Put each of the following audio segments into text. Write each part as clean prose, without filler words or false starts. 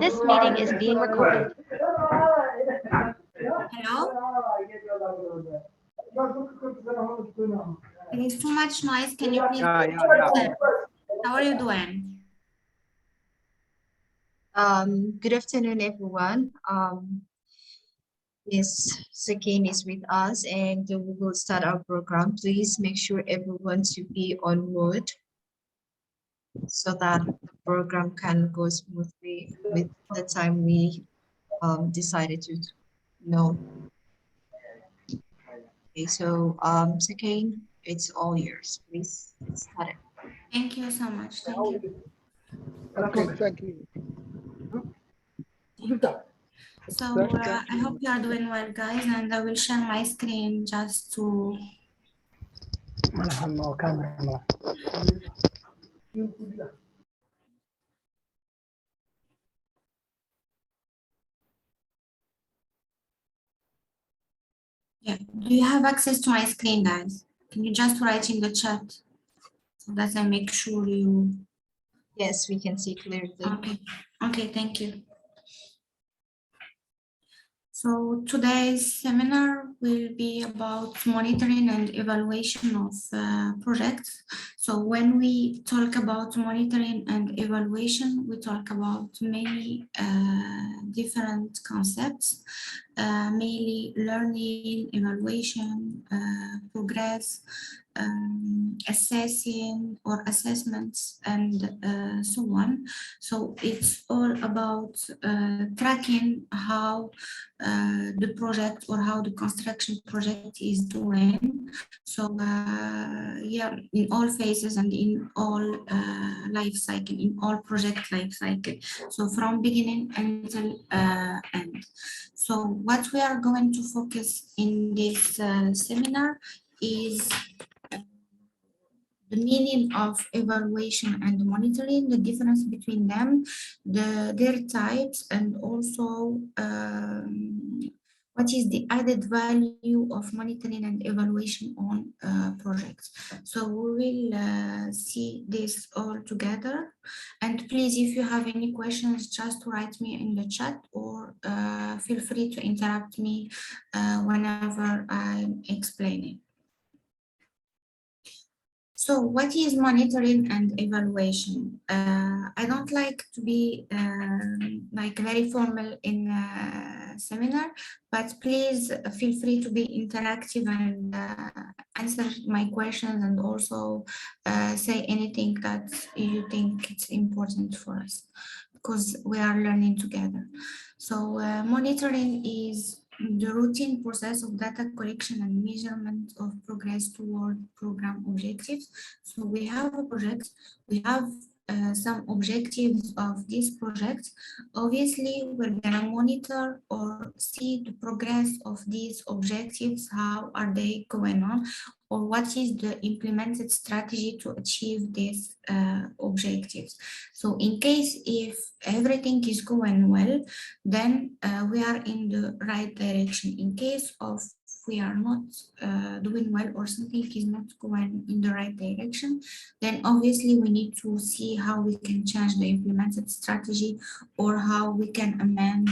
This meeting is being recorded. Hello? There is too much noise. Can you please? Yeah. How are you doing? Good afternoon, everyone. Yes, Sakine is with us, and we will start our program. Please make sure everyone to be on mode so that the program can go smoothly with the time we decided to know. Okay, so Sakine, it's all yours. Please start it. Thank you so much. Thank you. Okay, thank you. So I hope you are doing well, guys, and I will share my screen just to. Yeah, do you have access to my screen, guys? Can you just write in the chat so that I make sure you. Yes, we can see clearly. Okay, thank you. So today's seminar will be about monitoring and evaluation of projects. So when we talk about monitoring and evaluation, we talk about many different concepts, mainly learning, evaluation, progress, assessing or assessments, and so on. So it's all about tracking how the project or how the construction project is doing. So yeah, in all phases and in all life cycle, in all project life cycle. So from beginning until end. So what we are going to focus in this seminar is the meaning of evaluation and monitoring, the difference between them, their types, and also what is the added value of monitoring and evaluation on projects. So we will see this all together. And please, if you have any questions, just write me in the chat or feel free to interrupt me whenever I'm explaining. So what is monitoring and evaluation? I don't like to be like very formal in a seminar, but please feel free to be interactive and answer my questions, and also say anything that you think it's important for us, because we are learning together. So monitoring is the routine process of data collection and measurement of progress toward program objectives. So we have a project, we have some objectives of this project. Obviously, we're gonna monitor or see the progress of these objectives, how are they going on, or what is the implemented strategy to achieve these objectives. So in case if everything is going well, then we are in the right direction. In case of we are not doing well or something is not going in the right direction, then obviously we need to see how we can change the implemented strategy or how we can amend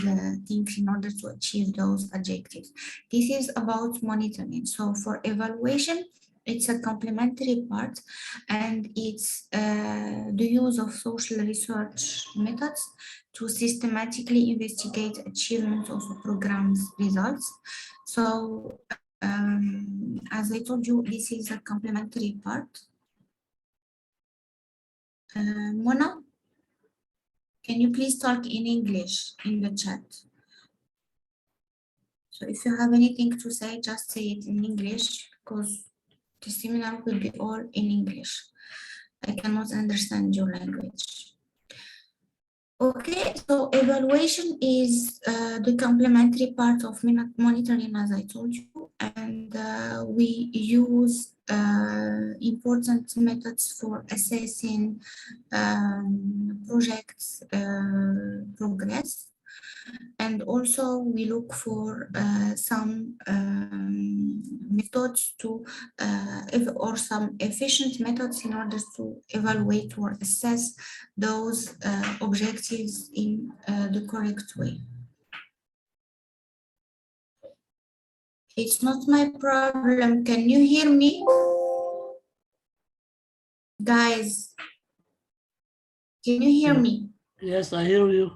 things in order to achieve those objectives. This is about monitoring. So for evaluation, it's a complementary part, and it's the use of social research methods to systematically investigate achievement of a program's results. So as I told you, this is a complementary part. Mona, can you please talk in English in the chat? So if you have anything to say, just say it in English, because the seminar will be all in English. I cannot understand your language. Okay, so evaluation is the complementary part of monitoring, as I told you, and we use important methods for assessing projects' progress. And also we look for some methods to or some efficient methods in order to evaluate or assess those objectives in the correct way. It's not my problem. Can you hear me? Guys, can you hear me? Yes, I hear you.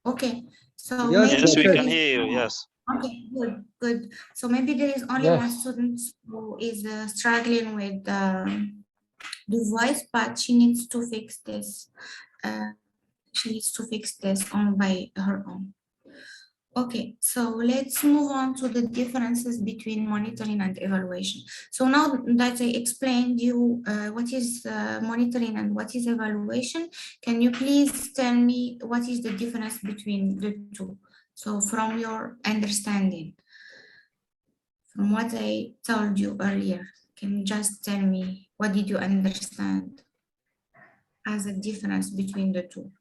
Okay, so Yes, maybe Yes, we there can is- hear you. Yes. Okay, good, good. So maybe there is only one Yes. student who is struggling with the voice, but she needs to fix this. She needs to fix this on by her own. Okay, so let's move on to the differences between monitoring and evaluation. So now that I explained you what is monitoring and what is evaluation, can you please tell me what is the difference between the two? So from your understanding, from what I told you earlier, can you just tell me what did you understand as a difference between the two?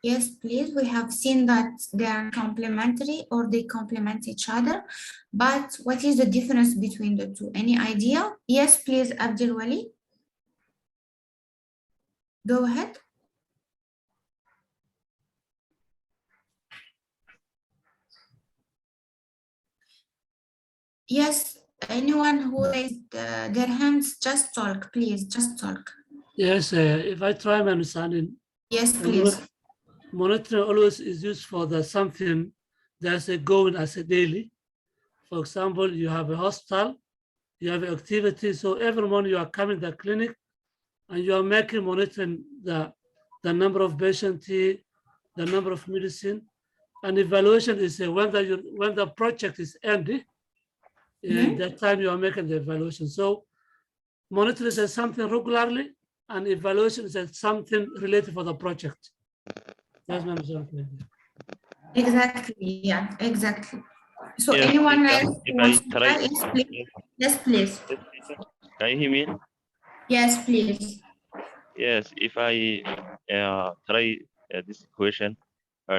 Yes, please. We have seen that they are complementary or they complement each other. But what is the difference between the two? Any idea? Yes, please, Abdul Wali. Go ahead. Yes, anyone who raised their hands, just talk, please, just talk. Yes, if I try my understanding, Yes, please. monitoring always is used for the something that's going as a daily. For example, you have a hospital, you have activity. So every morning you are coming to the clinic and you are making monitoring the number of patients, the number of medicine. And evaluation is when the project is ended, in that time you are making the evaluation. So monitoring is something regularly and evaluation is something related for the project. That's my understanding. Exactly, yeah, exactly. So Yes, anyone if else if wants I to try, try? Yes, please. Yes, please. can you hear me? Yes, please. Yes, if I try this question,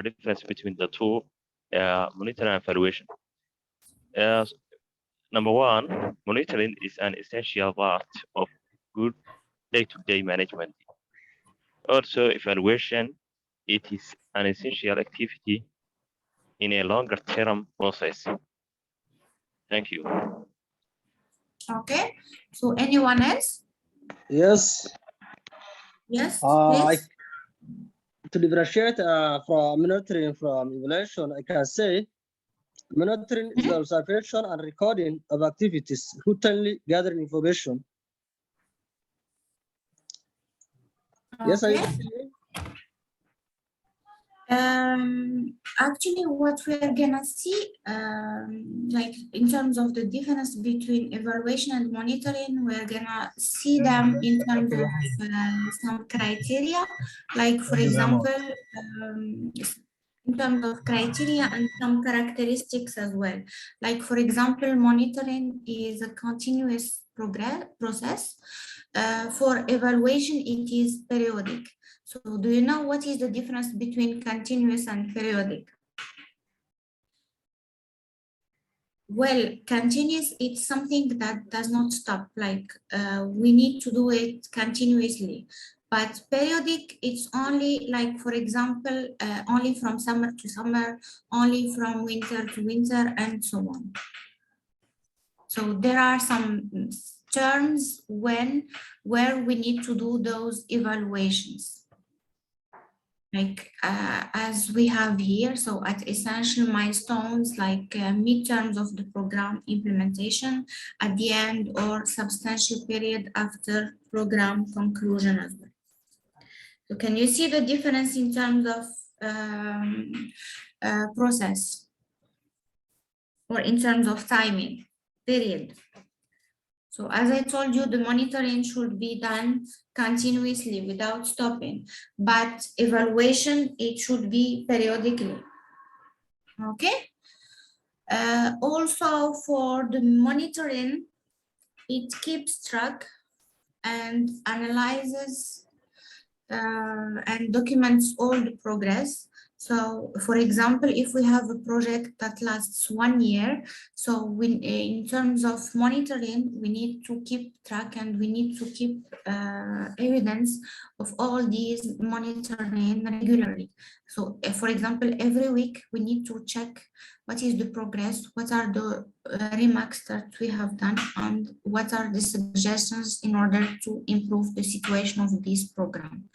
difference between the two, monitoring and evaluation. Number one, monitoring is an essential part of good day-to-day management. Also, evaluation, it is an essential activity in a longer-term process. Thank you. Okay. So anyone else? Yes, Yes, I, please. to differentiate from monitoring from evaluation, I can say monitoring is the observation and recording of activities, routinely gathering information. Yes, Okay. Actually, what we're gonna see, like in terms of the difference between evaluation and monitoring, we're gonna see them in terms of some criteria, like for example, in terms of criteria and some characteristics as well. Like for example, monitoring is a continuous process. For evaluation, it is periodic. So do you know what is the difference between continuous and periodic? Well, continuous, it's something that does not stop, like we need to do it continuously. But periodic, it's only like, for example, only from summer to summer, only from winter to winter, and so on. So there are some terms where we need to do those evaluations. Like as we have here, so at essential milestones like midterms of the program implementation at the end or substantial period after program conclusion as well. So can you see the difference in terms of process or in terms of timing period? So as I told you, the monitoring should be done continuously without stopping, but evaluation, it should be periodically. Okay. Also for the monitoring, it keeps track and analyzes and documents all the progress. So, for example, if we have a project that lasts 1 year, so in terms of monitoring, we need to keep track and we need to keep evidence of all these monitoring regularly. So, for example, every week we need to check what is the progress, what are the remarks that we have done, and what are the suggestions in order to improve the situation of this program.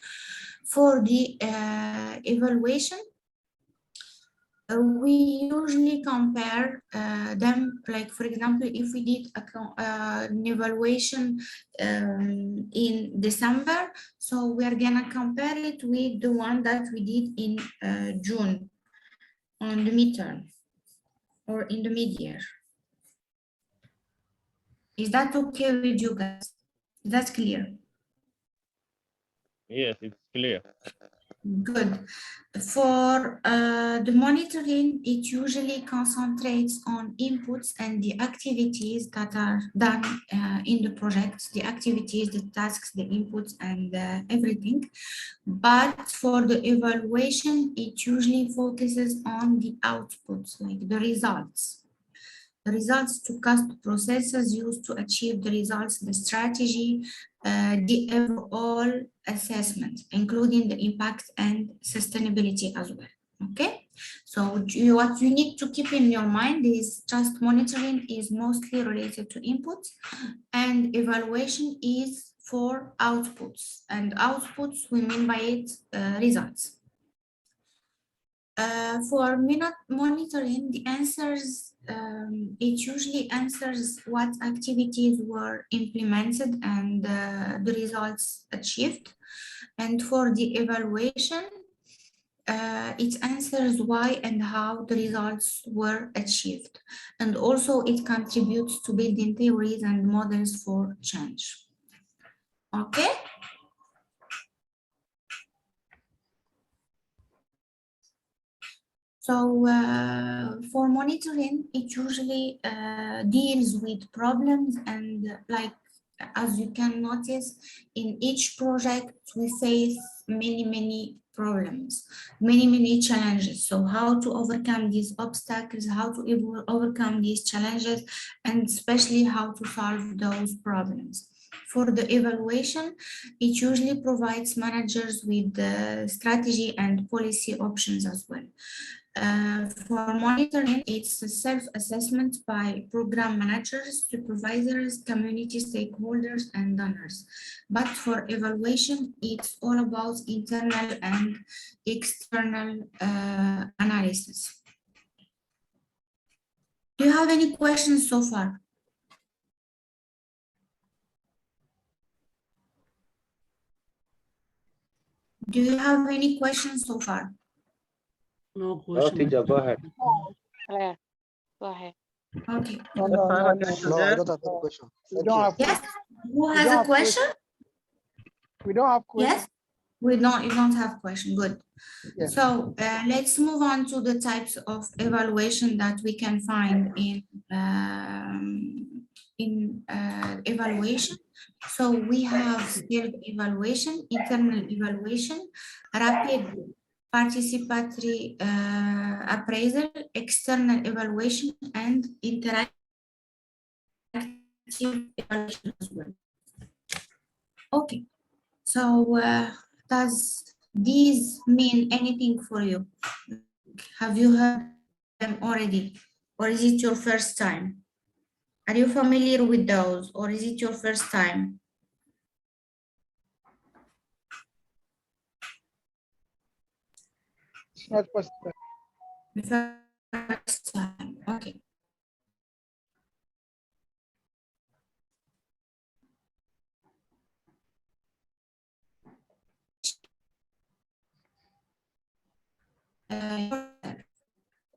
For the evaluation, we usually compare them, like, for example, if we did an evaluation in December, so we are gonna compare it with the one that we did in June on the midterm or in the mid-year. Is that okay with you guys? That's clear. Yes, it's clear. Good. For the monitoring, it usually concentrates on inputs and the activities that are done in the project, the activities, the tasks, the inputs, and everything. But for the evaluation, it usually focuses on the outputs, like the results. The results to cast processes used to achieve the results, the strategy, the overall assessment, including the impact and sustainability as well. Okay, so what you need to keep in your mind is just monitoring is mostly related to inputs and evaluation is for outputs, and outputs we mean by it results. For monitoring, the answers, it usually answers what activities were implemented and the results achieved. And for the evaluation, it answers why and how the results were achieved. And also it contributes to building theories and models for change. Okay. So for monitoring, it usually deals with problems, and like, as you can notice, in each project we face many problems, many challenges. So how to overcome these obstacles, how to overcome these challenges, and especially how to solve those problems. For the evaluation, it usually provides managers with the strategy and policy options as well. For monitoring, it's a self-assessment by program managers, supervisors, community stakeholders, and donors. But for evaluation, it's all about internal and external analysis. Do you have any questions so far? Do you have any questions so far? No question. teacher, go ahead. Claire, go ahead. Okay. No, No, I don't have any question. We don't have Yes. Who We has don't a have question? We don't have questions. Yes. We don't. You don't have question. Good. Yes. So let's move on to the types of evaluation that we can find in evaluation. So we have self-evaluation, internal evaluation, rapid participatory appraisal, external evaluation, and interactive evaluation as well. Okay, so does these mean anything for you? Have you heard them already, or is it your first time? Are you familiar with those, or is it your first time? It's not first time. First time, okay.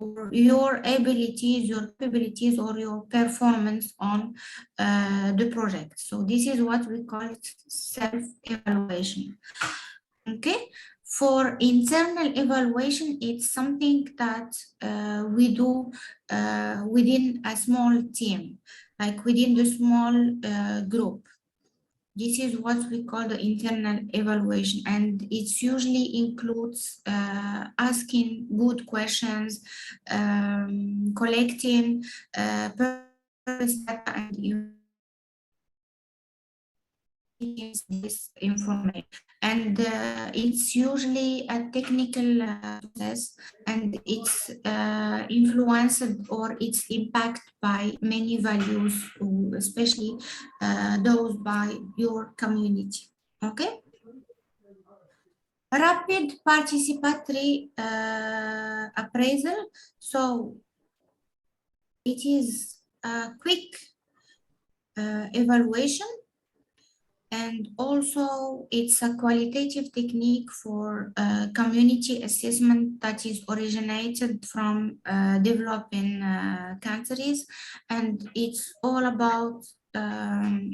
Or your abilities, your capabilities, or your performance on the project. So this is what we call self-evaluation. Okay. For internal evaluation, it's something that we do within a small team, like within the small group. This is what we call the internal evaluation, and it usually includes asking good questions, collecting purpose data, and this information. And it's usually a technical process, and it's influenced or it's impacted by many values, especially those by your community. Okay. Rapid participatory appraisal. So it is a quick evaluation, and also it's a qualitative technique for community assessment that is originated from developing countries, and it's all about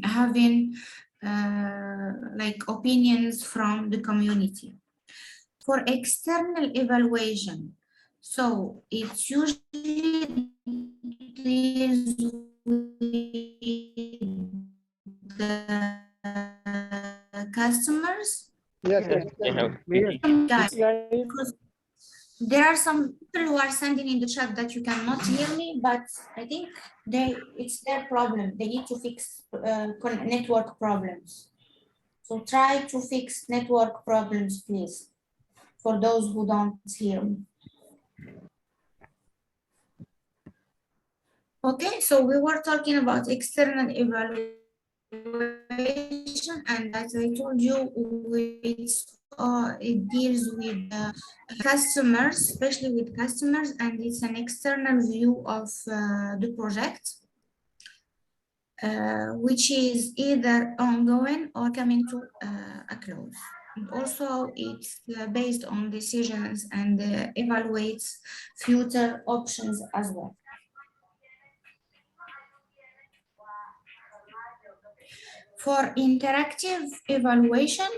having like opinions from the community. For external evaluation, so it's usually deals with the customers. Yes, Yes, yes. Guys, Guys, because there are some people who are sending in the chat that you cannot hear me, but I think it's their problem. They need to fix network problems. So try to fix network problems, please, for those who don't hear me. Okay, so we were talking about external evaluation, and as I told you, it deals with customers, especially with customers, and it's an external view of the project, which is either ongoing or coming to a close. And also, it's based on decisions and evaluates future options as well. For interactive evaluation,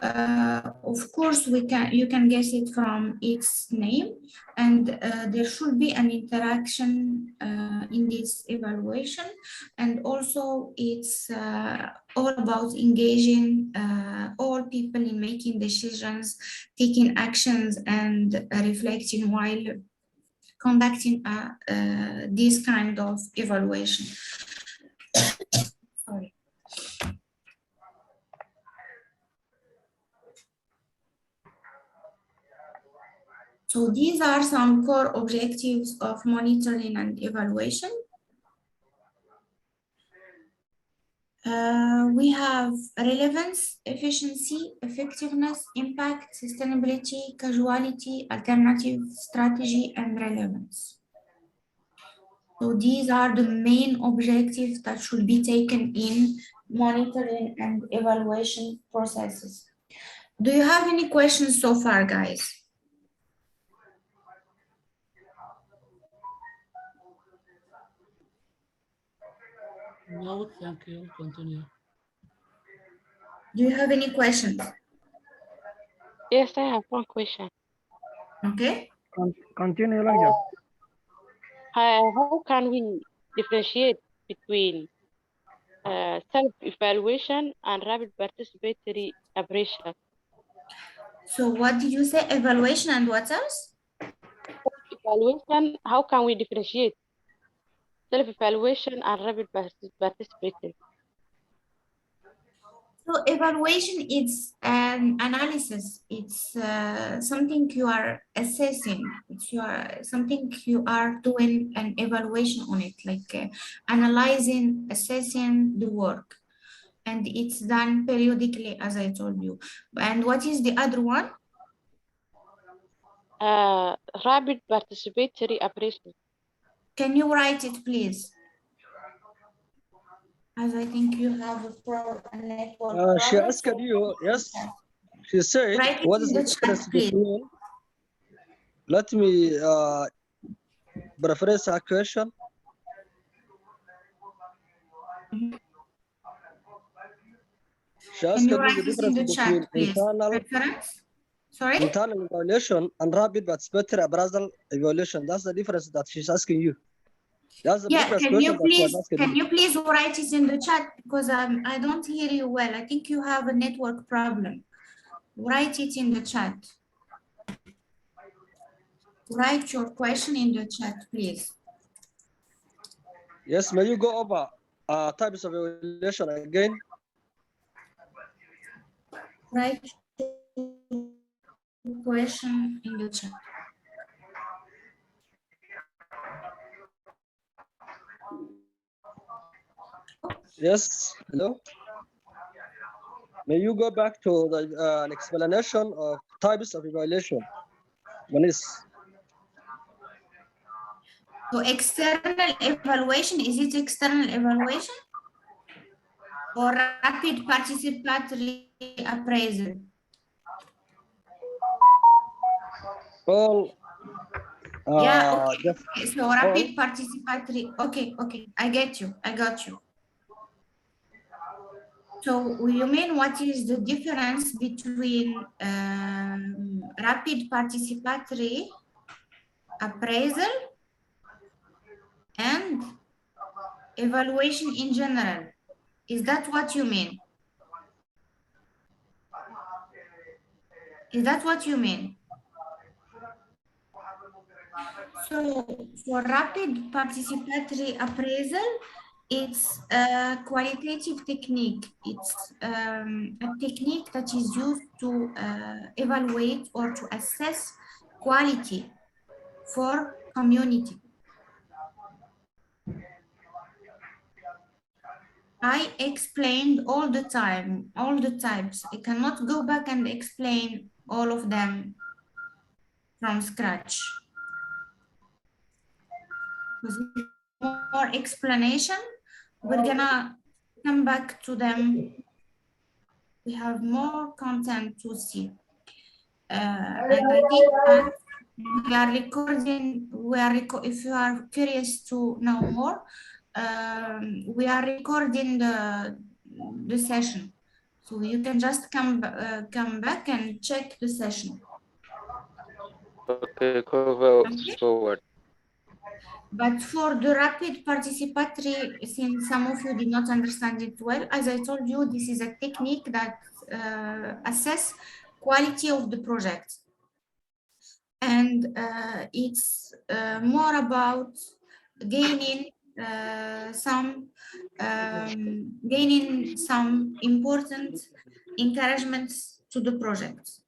of course, you can guess it from its name, and there should be an interaction in this evaluation, and also it's all about engaging all people in making decisions, taking actions, and reflecting while conducting this kind of evaluation. Sorry. So these are some core objectives of monitoring and evaluation. We have relevance, efficiency, effectiveness, impact, sustainability, causality, alternative, strategy, and relevance. So these are the main objectives that should be taken in monitoring and evaluation processes. Do you have any questions so far, guys? No, thank you. Continue. Do you have any questions? Yes, I have one question. Okay. Continue, Elijah. How can we differentiate between self-evaluation and rapid participatory appraisal? So what did you say? Evaluation and what else? Evaluation, how can we differentiate self-evaluation and rapid participatory? So evaluation is an analysis. It's something you are assessing. It's something you are doing an evaluation on it, like analyzing, assessing the work. And it's done periodically, as I told you. And what is the other one? Rapid participatory appraisal. Can you write it, please? As I think you have a network She problem, asked so you, yes. She said, write it what in is the the chat, difference please. between? Let me paraphrase her question. She asked Can you me write the this in difference the between chat, please? Reference? Sorry? internal evaluation and rapid participatory appraisal evaluation. That's the difference that she's asking you. That's the Yeah, previous can question you that was please asked. write it in the chat, because I don't hear you well. I think you have a network problem. Write it in the chat. Write your question in the chat, please. Yes, may you go over types of evaluation again? Write your question in the chat. Yes, hello. May you go back to the an explanation of types of evaluation? One is So external evaluation, is it external evaluation or rapid participatory appraisal? all. Yeah, okay. Just So rapid participatory. Okay, I get you. I got you. So you mean what is the difference between rapid participatory appraisal and evaluation in general? Is that what you mean? Is that what you mean? So for rapid participatory appraisal, it's a qualitative technique. It's a technique that is used to evaluate or to assess quality for community. I explained all the time, all the types. I cannot go back and explain all of them from scratch. With more explanation, we're gonna come back to them. We have more content to see. And I think that we are recording, if you are curious to know more, we are recording the session. So you can just come back and check the session. Okay, cover Okay. forward. But for the rapid participatory, since some of you did not understand it well, as I told you, this is a technique that assess quality of the project. And it's more about gaining some important encouragements to the project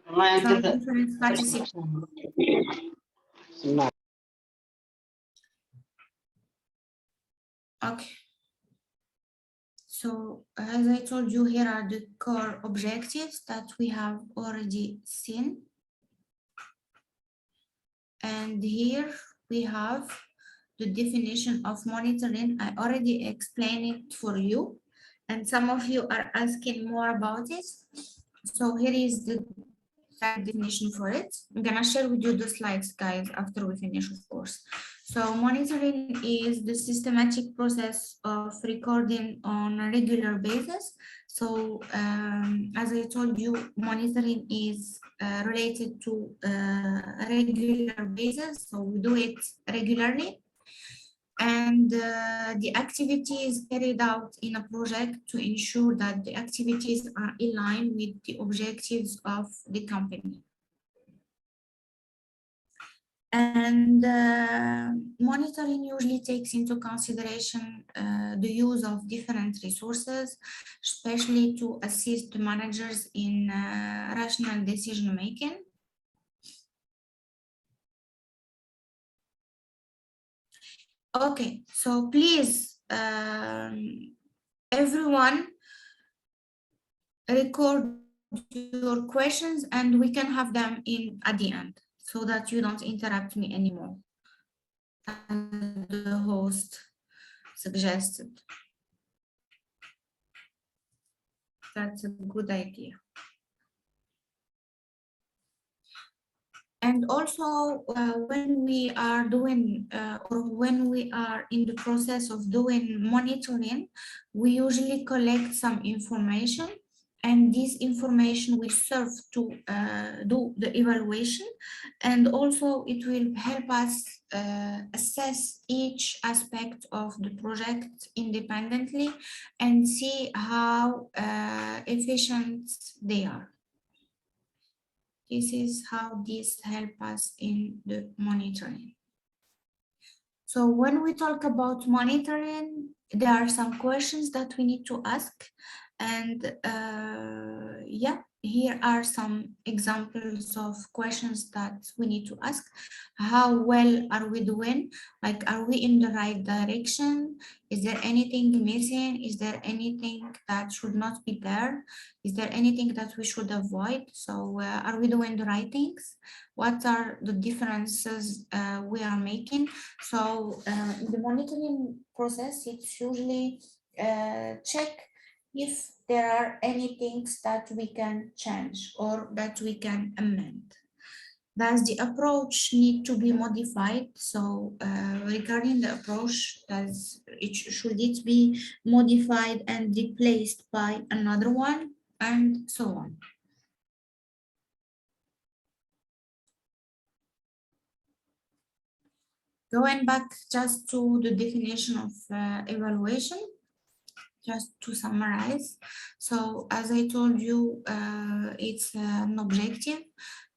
from different participants. Okay. So as I told you, here are the core objectives that we have already seen. And here we have the definition of monitoring. I already explained it for you, and some of you are asking more about it. So here is the definition for it. I'm gonna share with you the slides, guys, after we finish, of course. So monitoring is the systematic process of recording on a regular basis. So as I told you, monitoring is related to a regular basis. So we do it regularly. And the activities carried out in a project to ensure that the activities are in line with the objectives of the company. And monitoring usually takes into consideration the use of different resources, especially to assist the managers in rational decision making. Okay, so please, everyone, record your questions and we can have them in at the end so that you don't interrupt me anymore, as the host suggested. That's a good idea. And also when we are doing or when we are in the process of doing monitoring, we usually collect some information, and this information will serve to do the evaluation, and also it will help us assess each aspect of the project independently and see how efficient they are. This is how this helps us in the monitoring. So when we talk about monitoring, there are some questions that we need to ask. And yeah, here are some examples of questions that we need to ask. How well are we doing? Like, are we in the right direction? Is there anything missing? Is there anything that should not be there? Is there anything that we should avoid? So are we doing the right things? What are the differences we are making? So in the monitoring process, it's usually check if there are any things that we can change or that we can amend. Does the approach need to be modified? So regarding the approach, should it be modified and replaced by another one, and so on. Going back just to the definition of evaluation, just to summarize. So as I told you, it's an objective,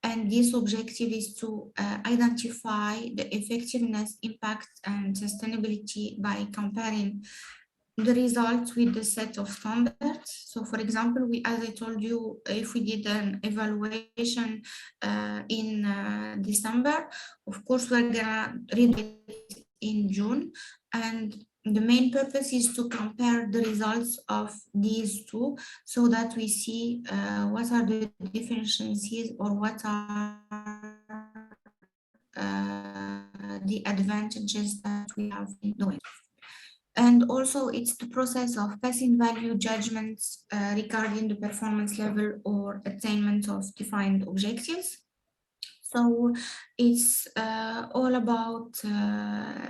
and this objective is to identify the effectiveness, impact, and sustainability by comparing the results with the set of standards. So for example, as I told you, if we did an evaluation in December, of course, we're gonna read it in June, and the main purpose is to compare the results of these two so that we see what are the deficiencies or what are the advantages that we have in doing. And also it's the process of passing value judgments regarding the performance level or attainment of defined objectives. So it's all about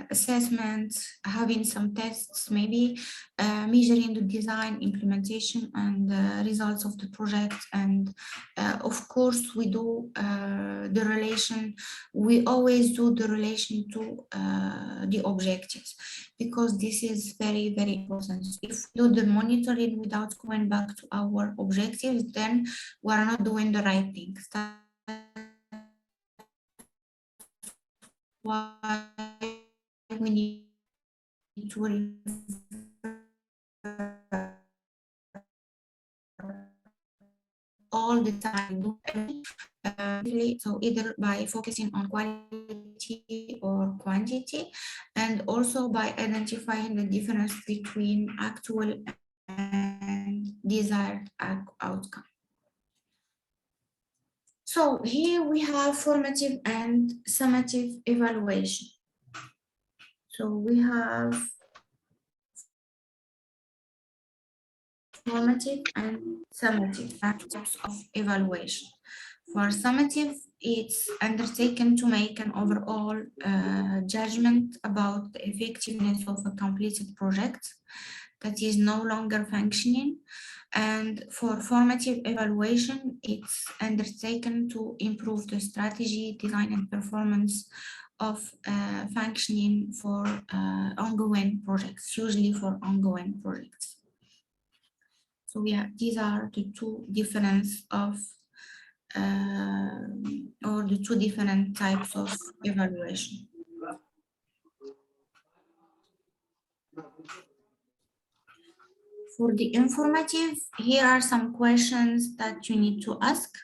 assessment, having some tests, maybe measuring the design, implementation, and results of the project. And of course, we do the relation. We always do the relation to the objectives, because this is very, very important. If we do the monitoring without going back to our objectives, then we are not doing the right things. Why we need to refer all the time, so either by focusing on quality or quantity, and also by identifying the difference between actual and desired outcome. So here we have formative and summative evaluation. So we have formative and summative types of evaluation. For summative, it's undertaken to make an overall judgment about the effectiveness of a completed project that is no longer functioning. And for formative evaluation, it's undertaken to improve the strategy, design, and performance of functioning for ongoing projects, usually for ongoing projects. So yeah, these are the two differences of or the two different types of evaluation. For the informative, here are some questions that you need to ask.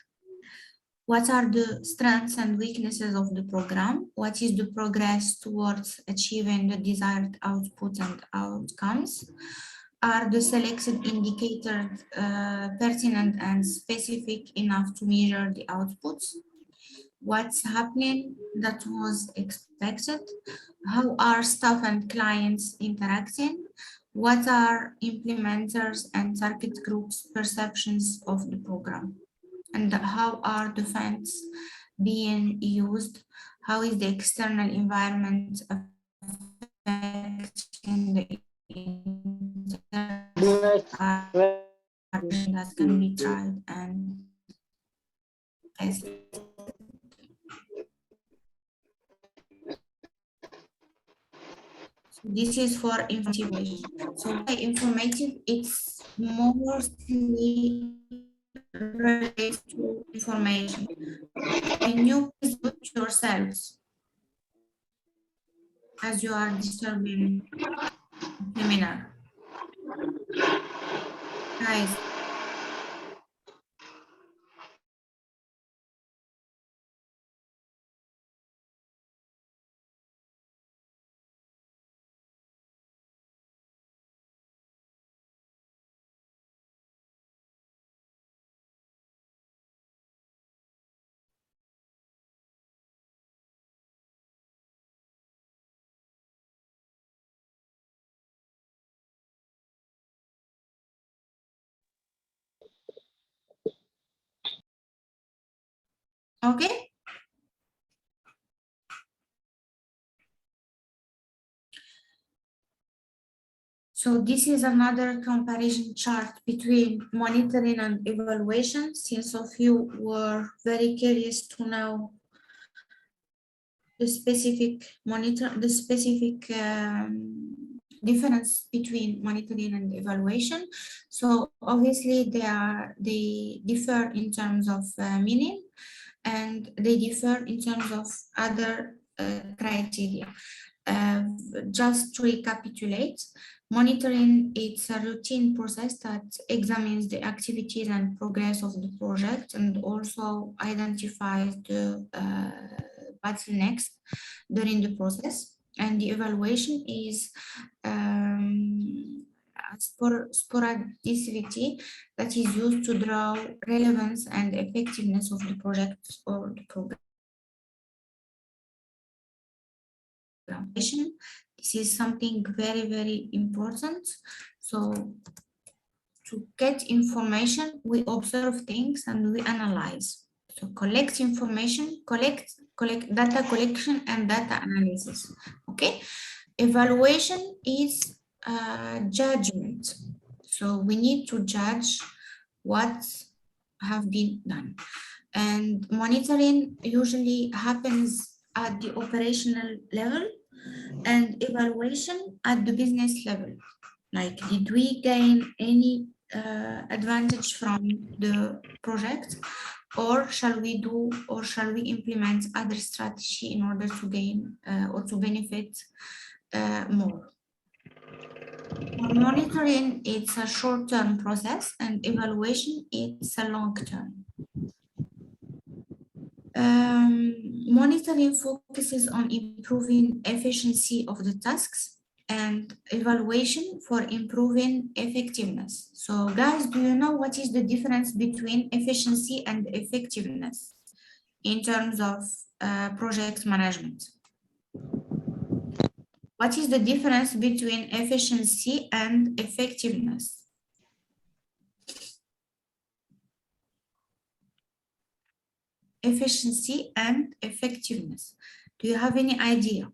What are the strengths and weaknesses of the program? What is the progress towards achieving the desired output and outcomes? Are the selected indicators pertinent and specific enough to measure the outputs? What's happening that was expected? How are staff and clients interacting? What are implementers and target groups' perceptions of the program? And how are the funds being used? How is the external environment affecting the that can be tried and tested? This is for informative. So by informative, it's mostly related to information. Can you please mute yourselves as you are disturbing the seminar? Guys. Okay. So this is another comparison chart between monitoring and evaluation. Since of you were very curious to know the specific difference between monitoring and evaluation. So obviously they differ in terms of meaning, and they differ in terms of other criteria. Just to recapitulate, monitoring is a routine process that examines the activities and progress of the project and also identifies the bottlenecks during the process. And the evaluation is sporadicity that is used to draw relevance and effectiveness of the project or the program. This is something very, very important. So to get information, we observe things and we analyze. So collect information, collect data collection and data analysis. Okay. Evaluation is judgment. So we need to judge what have been done. And monitoring usually happens at the operational level and evaluation at the business level. Like, did we gain any advantage from the project, or shall we implement other strategy in order to gain or to benefit more? Monitoring, it's a short-term process, and evaluation, it's a long-term. Monitoring focuses on improving efficiency of the tasks, and evaluation for improving effectiveness. So guys, do you know what is the difference between efficiency and effectiveness in terms of project management? What is the difference between efficiency and effectiveness? Efficiency and effectiveness. Do you have any idea?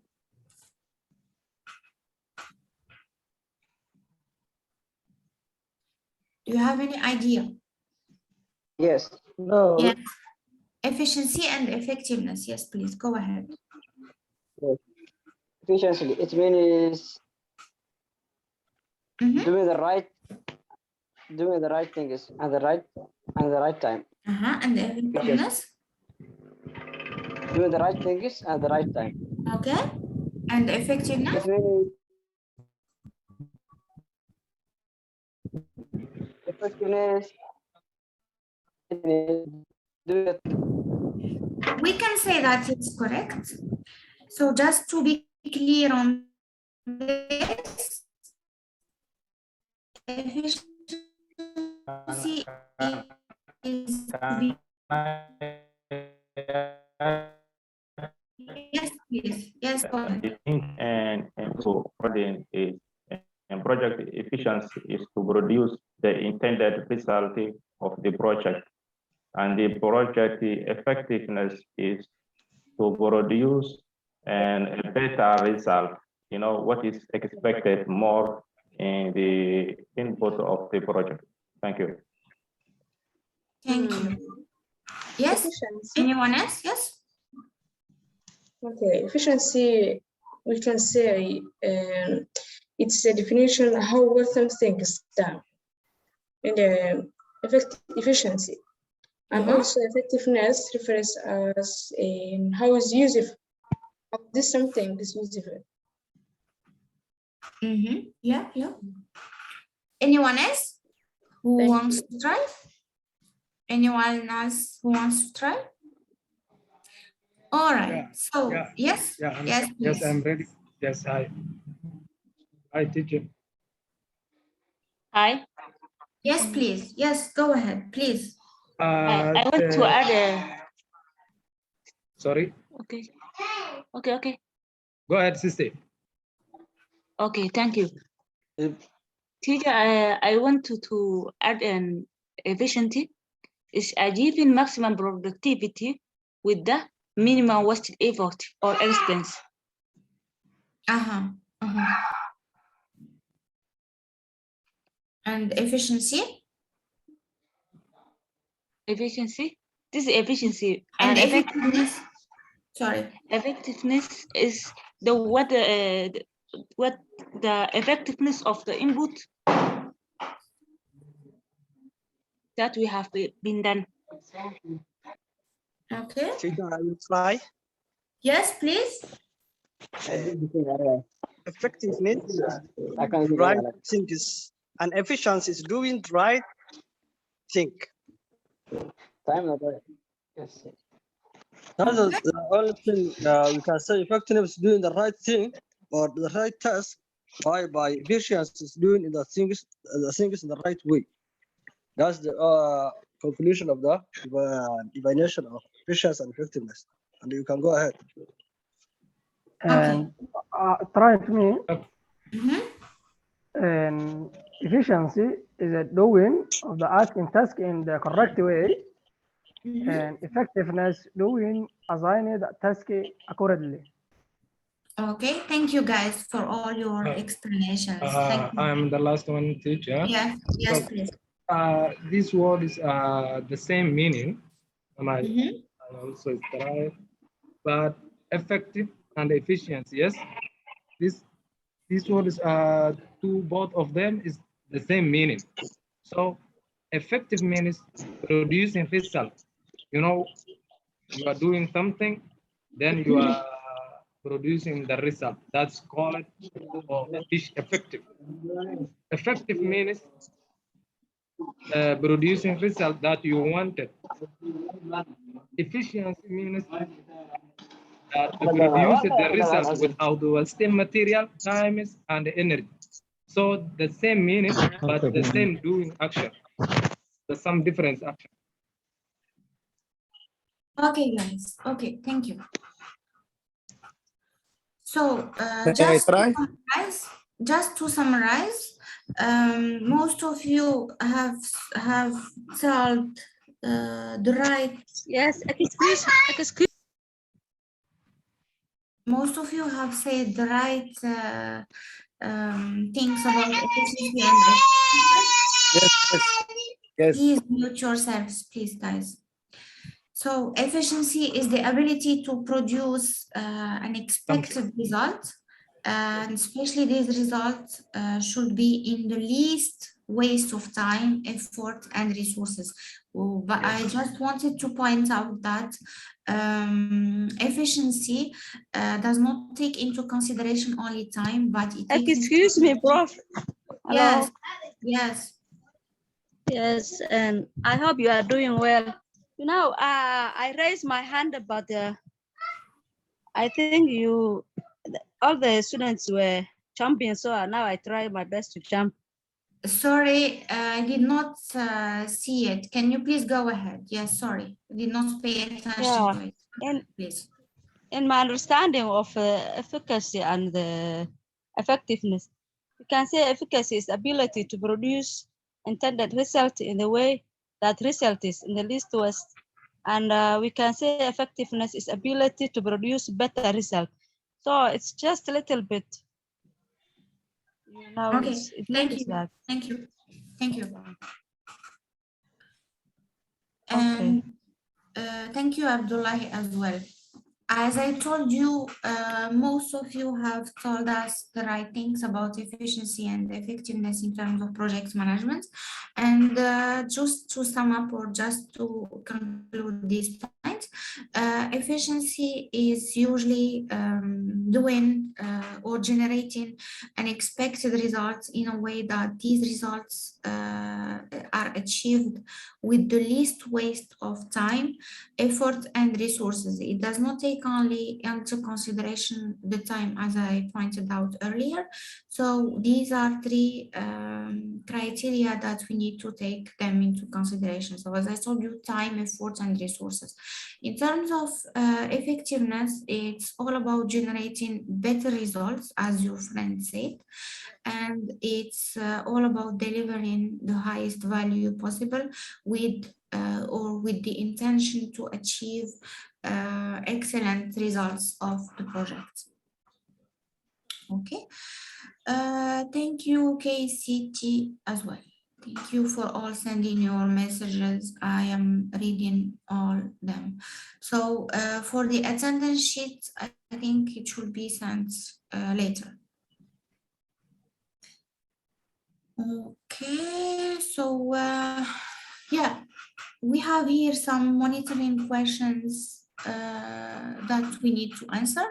Do you have any idea? Yes. No. Yes. Efficiency and effectiveness. Yes, please go ahead. Yes. Efficiency. It means doing the right things at the right time. And the effectiveness? Doing the right things at the right time. Okay. And effectiveness? It means effectiveness. We can say that it's correct. So just to be clear on this, efficiency is to be... Yes, please. Yes, go ahead. And so and project efficiency is to produce the intended result of the project, and the project effectiveness is to produce a better result. You know what is expected more in the input of the project. Thank you. Thank you. Yes. Efficiency. Anyone else? Yes. Okay, efficiency we can say it's a definition how well something is done and efficiency. And also effectiveness refers as how is useful, how this something is useful. Yeah, yeah. Anyone else who wants to try? Anyone else who wants to try? All right. So yes, yes, please. Yes, I'm ready. Yes, hi, teacher. Hi. Yes, please. Yes, go ahead, please. I want to add a. Sorry. Okay. Okay. Go ahead, sister. Okay, thank you. Teacher, I want to add an efficiency is achieving maximum productivity with the minimum wasted effort or expense. And efficiency? Efficiency? This is efficiency. And effectiveness? Sorry. Effectiveness is the what the effectiveness of the input that we have been done. Okay. Teacher, I will try. Yes, please. Effectiveness is right thing is, and efficiency is doing the right thing. Yes. That's the only thing we can say. Effectiveness is doing the right thing or the right task, by efficiency is doing the things in the right way. That's the conclusion of the definition of efficiency and effectiveness. And you can go ahead. And try to me. And efficiency is a doing of the asking task in the correct way. And effectiveness doing assigning the task accordingly. Okay, thank you guys for all your explanations. Thank you. I'm the last one, teacher. Yes, yes, So, please. this word is the same meaning. And also it's right, but effective and efficiency, yes. These words to both of them is the same meaning. So effective means producing result. You know, you are doing something, then you are producing the result. That's called effective. Effective means producing result that you wanted. Efficiency means that to produce the result without wasting material, time, and energy. So the same meaning, but the same doing action. There's some difference action. Okay, guys. Okay, thank you. So just to summarize, most of you have solved the right. Yes, excuse. Most of you have said the right things about efficiency and Yes. Please mute yourselves, please, guys. So efficiency is the ability to produce an expected result, and especially these results should be in the least waste of time, effort, and resources. But I just wanted to point out that efficiency does not take into consideration only time, but it takes Excuse me, Prof. Hello. Yes. Yes, and I hope you are doing well. You know, I raised my hand, but I think all the students were jumping, so now I try my best to jump. Sorry, I did not see it. Can you please go ahead? Yes, sorry, I did not pay attention to it. Please. In my understanding of efficacy and the effectiveness, you can say efficacy is ability to produce intended result in the way that result is in the least waste. And we can say effectiveness is ability to produce better result. So it's just a little bit, you know. Okay, thank you. Thank you. Thank you. And thank you, Abdullahi, as well. As I told you, most of you have told us the right things about efficiency and effectiveness in terms of project management. And just to sum up or just to conclude this point, efficiency is usually doing or generating unexpected results in a way that these results are achieved with the least waste of time, effort, and resources. It does not take only into consideration the time, as I pointed out earlier. So these are three criteria that we need to take them into consideration. So as I told you, time, effort, and resources. In terms of effectiveness, it's all about generating better results, as your friend said, and it's all about delivering the highest value possible with the intention to achieve excellent results of the project. Okay, thank you, KCT, as well. Thank you for all sending your messages. I am reading all them. So for the attendance sheet, I think it should be sent later. Okay, so yeah, we have here some monitoring questions that we need to answer.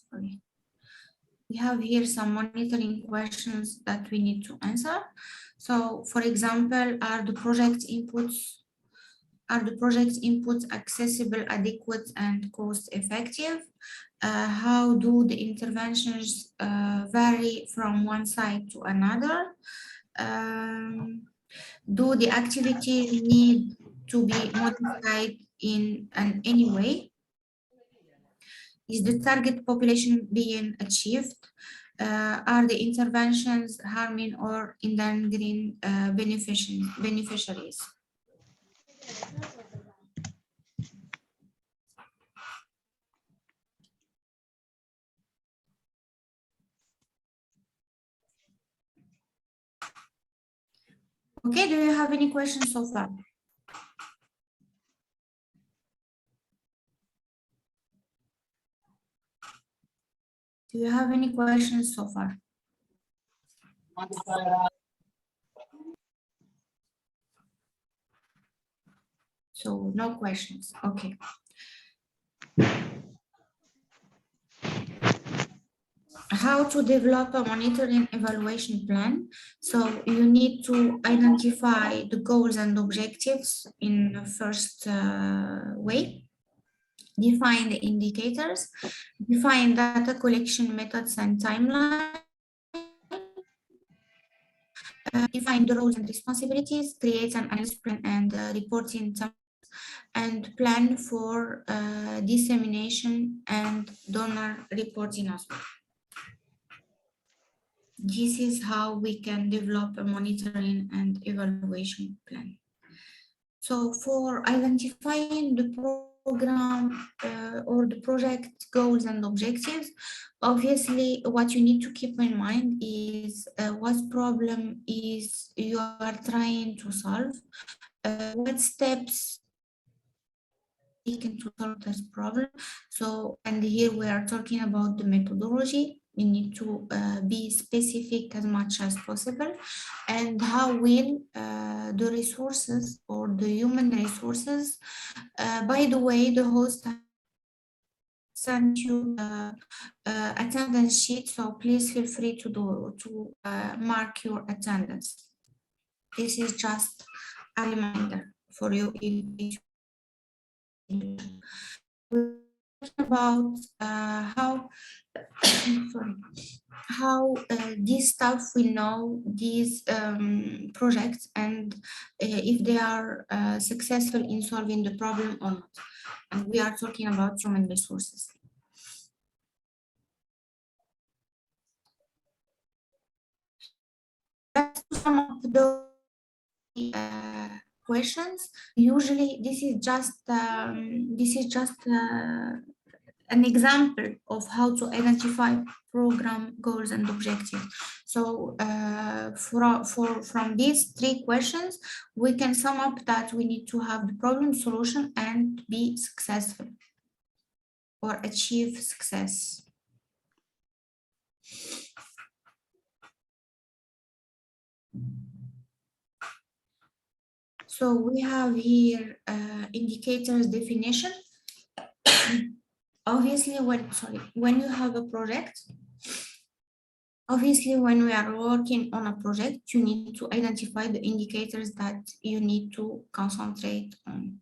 Sorry. We have here some monitoring questions that we need to answer. So, for example, are the project inputs accessible, adequate, and cost effective? How do the interventions vary from one site to another? Do the activities need to be modified in any way? Is the target population being achieved? Are the interventions harming or endangering beneficiaries? Okay, do you have any questions so far? Do you have any questions so far? So no questions, okay. How to develop a monitoring evaluation plan? So you need to identify the goals and objectives in the first way. Define the indicators, define data collection methods and timeline, define the roles and responsibilities, create an analysis plan and reporting templates, and plan for dissemination and donor reporting as well. This is how we can develop a monitoring and evaluation plan. So for identifying the program or the project goals and objectives, obviously what you need to keep in mind is what problem is you are trying to solve, what steps taken to solve this problem. So, and here we are talking about the methodology. We need to be specific as much as possible, and how will the resources or the human resources, by the way, the host sent you attendance sheet, so please feel free to mark your attendance. This is just a reminder for you. About how how this staff will know these projects and if they are successful in solving the problem or not. And we are talking about human resources. That's some of the questions. Usually this is just an example of how to identify program goals and objectives. So from these 3 questions, we can sum up that we need to have the problem solution and be successful or achieve success. So we have here indicators definition. Obviously, when you have a project, obviously when we are working on a project, you need to identify the indicators that you need to concentrate on.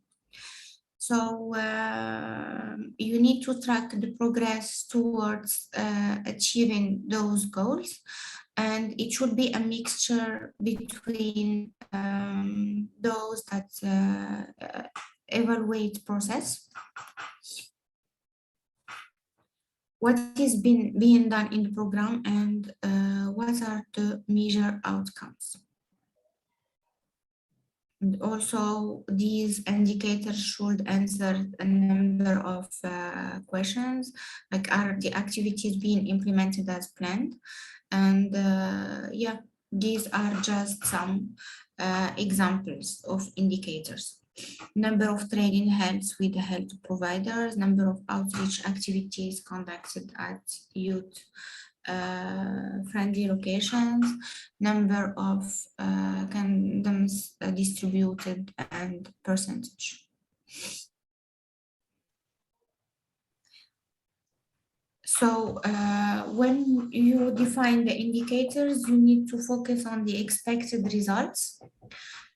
So you need to track the progress towards achieving those goals, and it should be a mixture between those that evaluate process, what is being done in the program, and what are the measure outcomes. And also, these indicators should answer a number of questions, like are the activities being implemented as planned? And yeah, these are just some examples of indicators. Number of training helps with the health providers, number of outreach activities conducted at youth friendly locations, number of condoms distributed, and percentage. So when you define the indicators, you need to focus on the expected results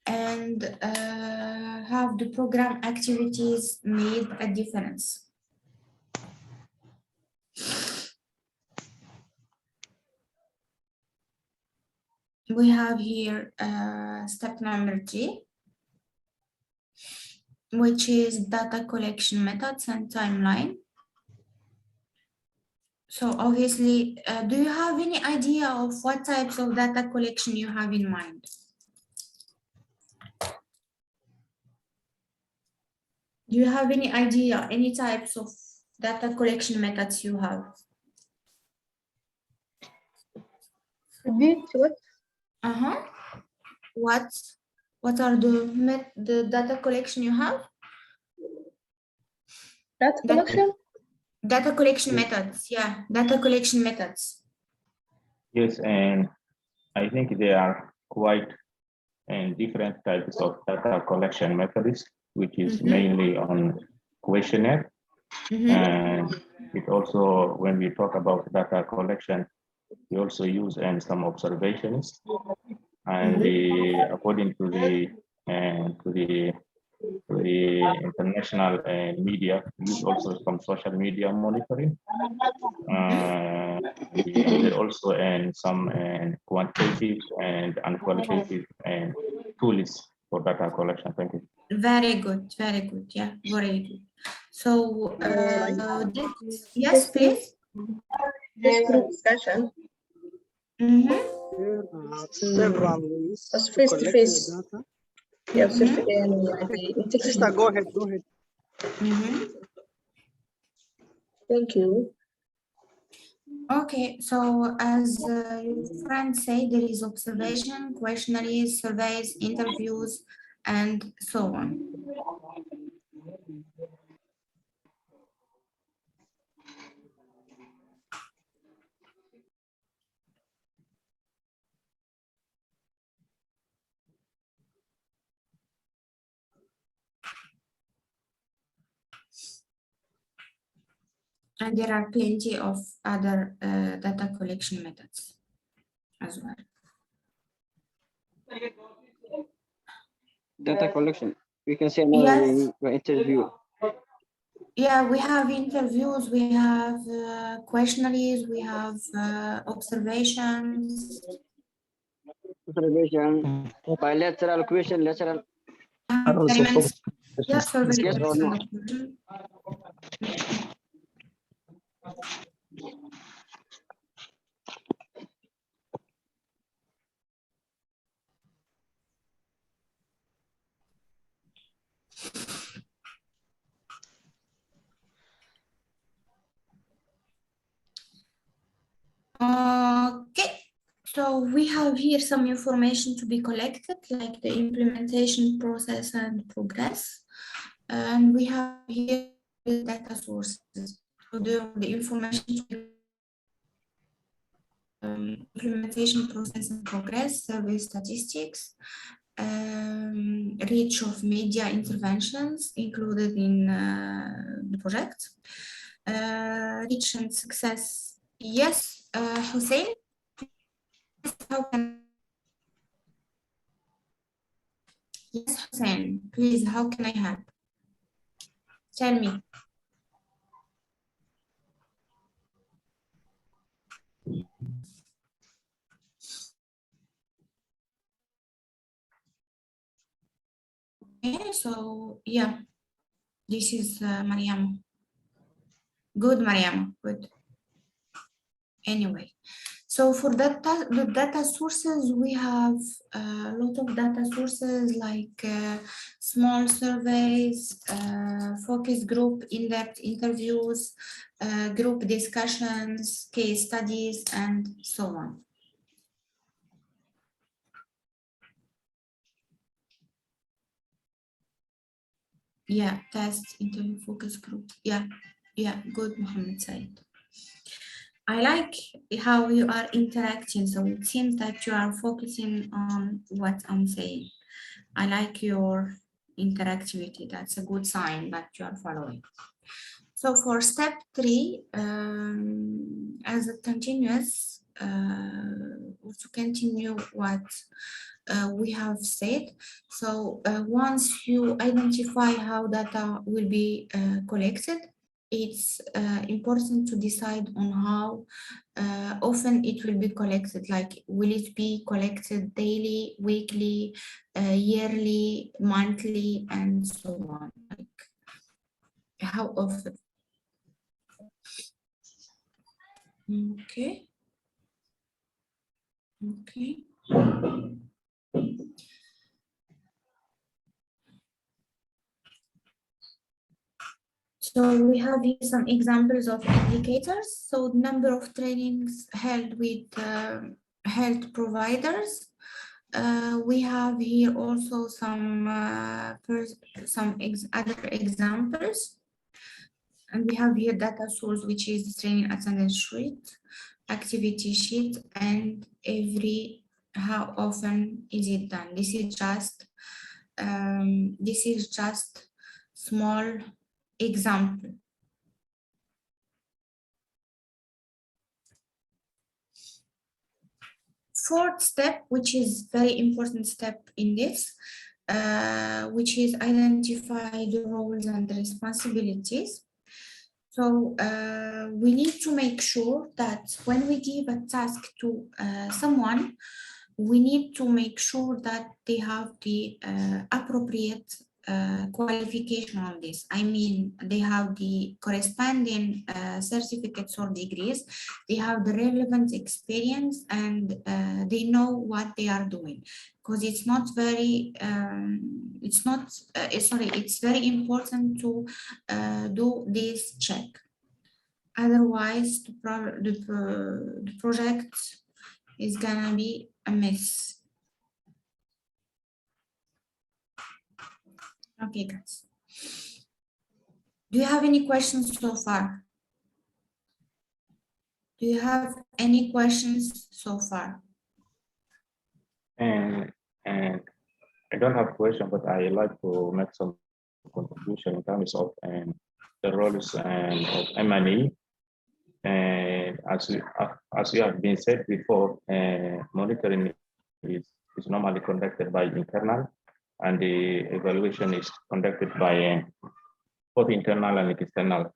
and have the program activities made a difference. We have here step number 3, which is data collection methods and timeline. So obviously, do you have any idea of what types of data collection you have in mind? Do you have any idea, any types of data collection methods you have? Repeat what? What are the data collection you have? Data collection? Data collection methods, yeah, data collection methods. Yes, and I think there are quite different types of data collection methods, which is mainly on questionnaire. And it also, when we talk about data collection, we also use some observations, and according to the international media, we use also some social media monitoring. There also some quantitative and unqualitative tools for data collection. Thank you. Very good, yeah, very good. So yes, please. This group discussion. Several ways As to face to collect face. the data. Yeah, Sister, go ahead. Thank you. Okay, so as your friend said, there is observation, questionnaires, surveys, interviews, and so on. And there are plenty of other data collection methods as well. Data collection. We can say another interview. Yeah, we have interviews, we have questionnaires, we have observations. Observation, bilateral question, lateral. Experiments. Yeah, survey. Yes or no? So we have here some information to be collected, like the implementation process and progress. And we have here the data sources. So the information implementation process and progress, survey statistics, reach of media interventions included in the project, reach and success. Yes, Hussein, how can yes, Hussein, please, how can I help? Tell me. Okay, so yeah, this is Mariam. Good, Mariam, good. Anyway, so for the data sources, we have a lot of data sources like small surveys, focus group, in-depth interviews, group discussions, case studies, and so on. Yeah, test, interview, focus group. Yeah, good, Mohammed Said. I like how you are interacting, so it seems that you are focusing on what I'm saying. I like your interactivity. That's a good sign that you are following. So for step 3, as a continuous, to continue what we have said. So once you identify how data will be collected, it's important to decide on how often it will be collected. Like, will it be collected daily, weekly, yearly, monthly, and so on? Like, how often? Okay. Okay. So we have here some examples of indicators. So number of trainings held with health providers. We have here also some other examples. And we have here data source, which is training attendance sheet, activity sheet, and how often is it done. This is just small example. Fourth step, which is very important step in this, which is identify the roles and the responsibilities. So we need to make sure that when we give a task to someone, we need to make sure that they have the appropriate qualification on this. I mean, they have the corresponding certificates or degrees, they have the relevant experience, and they know what they are doing. Because it's not very, it's very important to do this check. Otherwise, the project is gonna be a mess. Okay, guys. Do you have any questions so far? Do you have any questions so far? And I don't have a question, but I like to make some contribution in terms of the roles of M&E. And as you have been said before, monitoring is normally conducted by internal, and the evaluation is conducted by both internal and external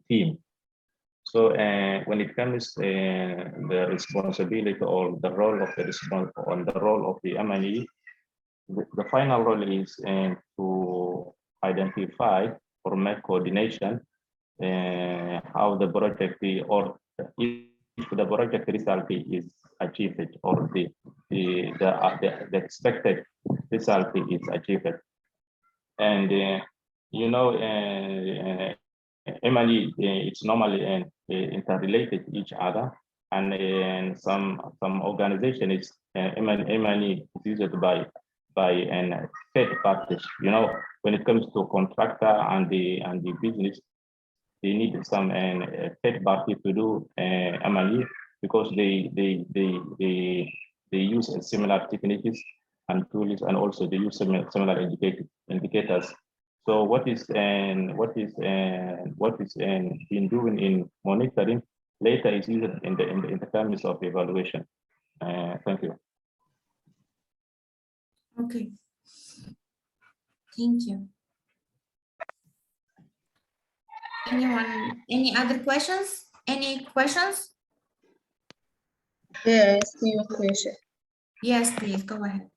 team. So when it comes the responsibility or the role of the M&E, the final role is to identify or make coordination how the project or if the project result is achieved or the expected result is achieved. And you know, M&E it's normally interrelated each other, and some organization is M&E is used by third parties. You know, when it comes to contractor and the business, they need some third party to do M&E because they use similar techniques and tools, and also they use similar indicators. So what is being doing in monitoring later is used in the terms of evaluation. Thank you. Okay. Thank you. Anyone? Any other questions? Any questions? Yes, your question. Yes, please go ahead.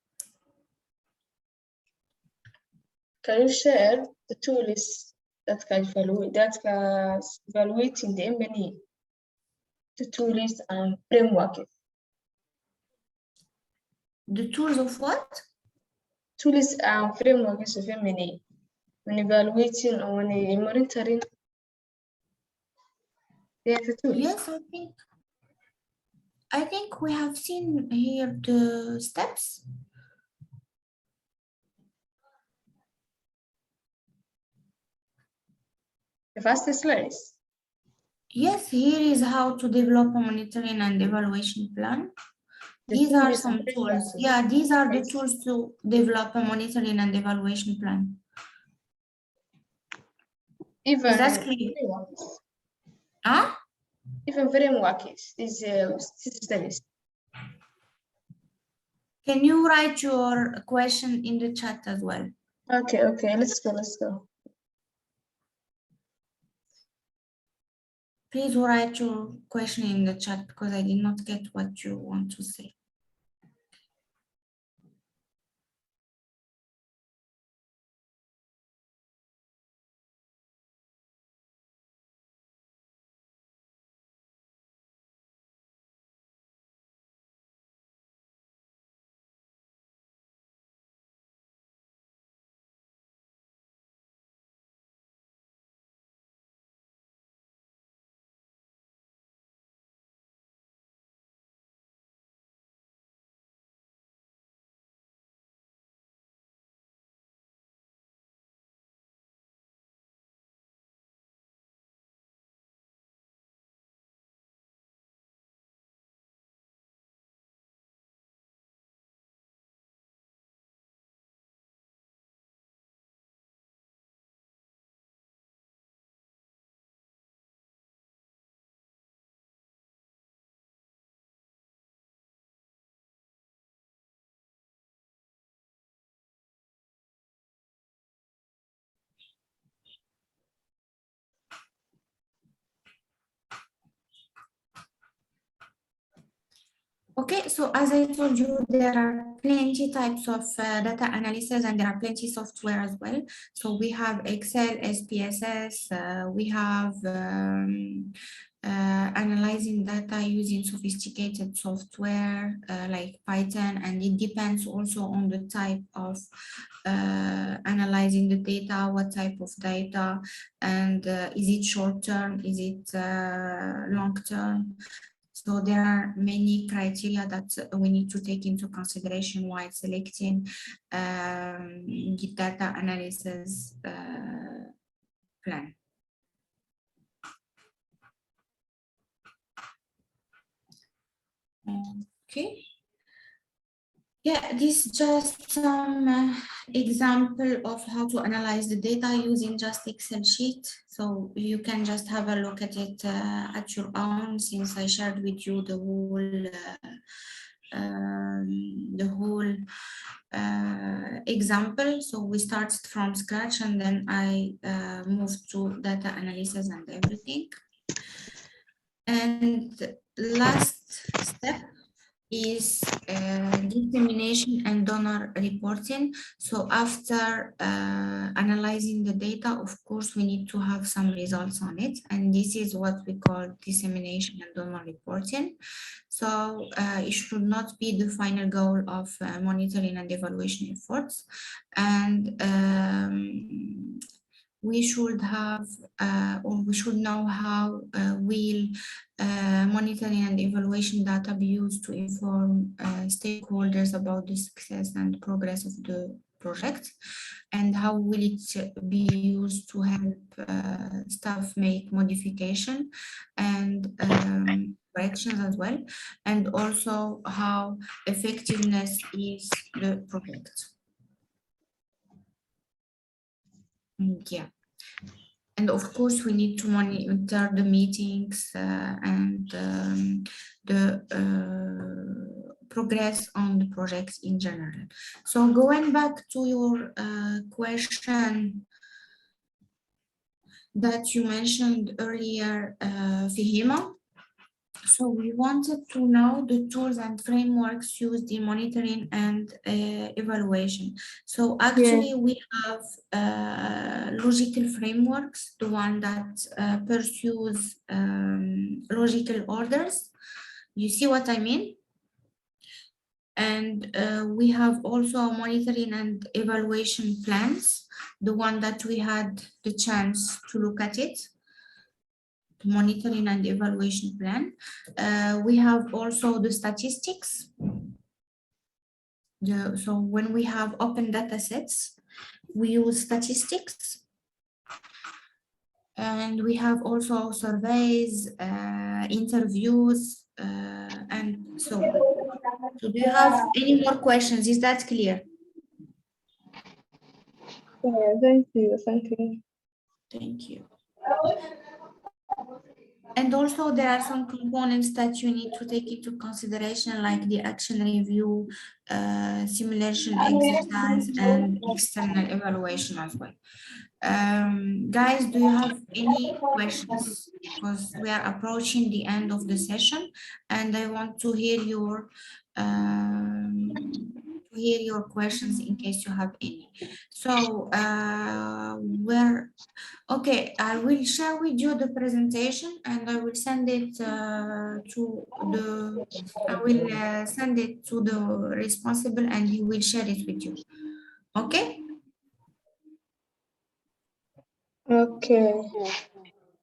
Can you share the tools that can evaluate in the M&E, the tools and framework? The tools of what? Tools and frameworks of M&E when evaluating or when monitoring. They have the tools. Yes, I think we have seen here the steps. The fastest slides. Yes, here is how to develop a monitoring and evaluation plan. These are some tools. Yeah, these are the tools to develop a monitoring and evaluation plan. Even is that clear? Huh? Even frameworks, these studies. Can you write your question in the chat as well? Okay, let's go. Please write your question in the chat because I did not get what you want to say. Okay, so as I told you, there are plenty types of data analysis and there are plenty software as well. So we have Excel, SPSS, we have analyzing data using sophisticated software like Python, and it depends also on the type of analyzing the data, what type of data, and is it short term, is it long term? So there are many criteria that we need to take into consideration while selecting the data analysis plan. Okay. Yeah, this is just some example of how to analyze the data using just Excel sheet. So you can just have a look at it at your own, since I shared with you the whole example. So we started from scratch and then I moved to data analysis and everything. And last step is dissemination and donor reporting. So after analyzing the data, of course, we need to have some results on it. And this is what we call dissemination and donor reporting. So it should not be the final goal of monitoring and evaluation efforts. And we should have or we should know how will monitoring and evaluation data be used to inform stakeholders about the success and progress of the project, and how will it be used to help staff make modification and corrections as well, and also how effectiveness is the project. Yeah. And of course, we need to monitor the meetings and the progress on the projects in general. So going back to your question that you mentioned earlier, Fihima. So we wanted to know the tools and frameworks used in monitoring and evaluation. So actually we have logical frameworks, the one that pursues logical orders. You see what I mean? And we have also monitoring and evaluation plans, the one that we had the chance to look at it. Monitoring and evaluation plan. We have also the statistics. So when we have open data sets, we use statistics. And we have also surveys, interviews, and so on. So do you have any more questions? Is that clear? Yeah, thank you. Thank you. Thank you. And also there are some components that you need to take into consideration, like the action review, simulation exercise, and external evaluation as well. Guys, do you have any questions? Because we are approaching the end of the session, and I want to hear your questions in case you have any. So okay, I will share with you the presentation, and I will send it to the responsible, and he will share it with you. Okay. Okay.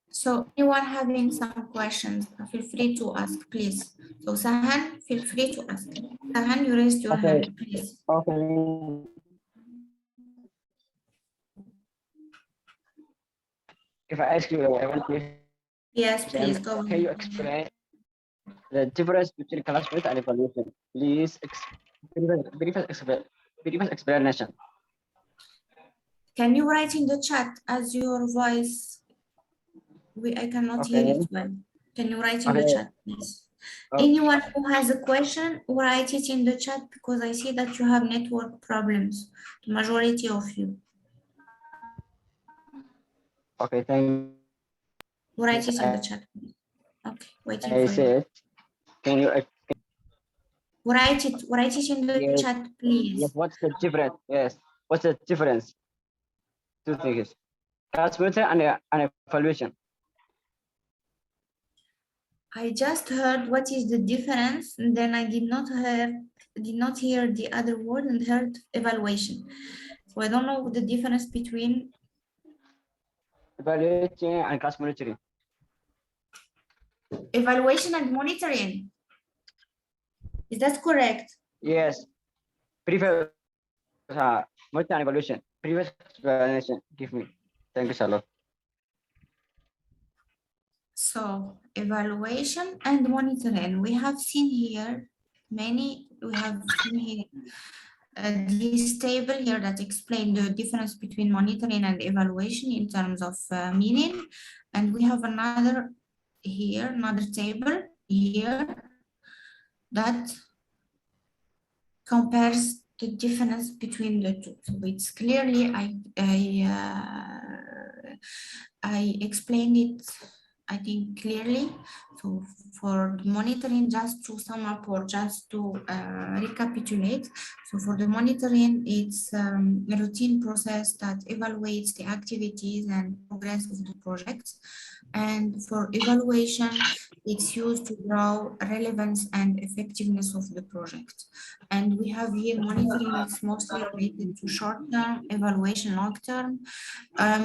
So anyone having some questions, feel free to ask, please. So Sahan, feel free to ask. Sahan, you raised your hand, please. Okay. If I ask you one question, Yes, please go. Can you explain the difference between classmate and evaluation? Please, brief explanation. Can you write in the chat, as your voice, I cannot hear it well. Can you write in the chat, please? Anyone who has a question, write it in the chat, because I see that you have network problems, the majority of you. Okay, thank you. Write it in the chat, please. Okay, waiting I for said, can you write it in the chat, please. Yes, what's the difference? Yes, what's the difference? Two things. Classmate and evaluation. I just heard what is the difference, and then I did not hear the other word and heard evaluation. So I don't know the difference between evaluation and class monitoring. Evaluation and monitoring. Is that correct? Yes. Previous monitoring and evaluation. Previous explanation. Give me. Thank you, Charlotte. So evaluation and monitoring. We have seen here this table here that explain the difference between monitoring and evaluation in terms of meaning. And we have another table here that compares the difference between the two. So it's clearly, I explained it I think, clearly. So for the monitoring, just to sum up or just to recapitulate. So for the monitoring, it's a routine process that evaluates the activities and progress of the project. And for evaluation, it's used to draw relevance and effectiveness of the project. And we have here monitoring is mostly related to short-term, evaluation long-term,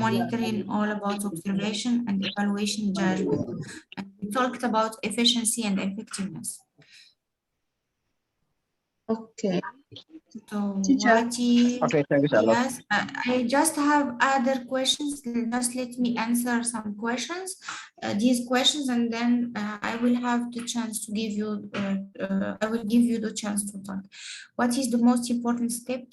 monitoring all about observation and evaluation judgment. And we talked about efficiency and effectiveness. Okay. So Teacher. what is, Okay, thank you, Charlotte. yes, I just have other questions. Just let me answer some questions, these questions, and then I will have the chance to give you, I will give you the chance to talk. What is the most important step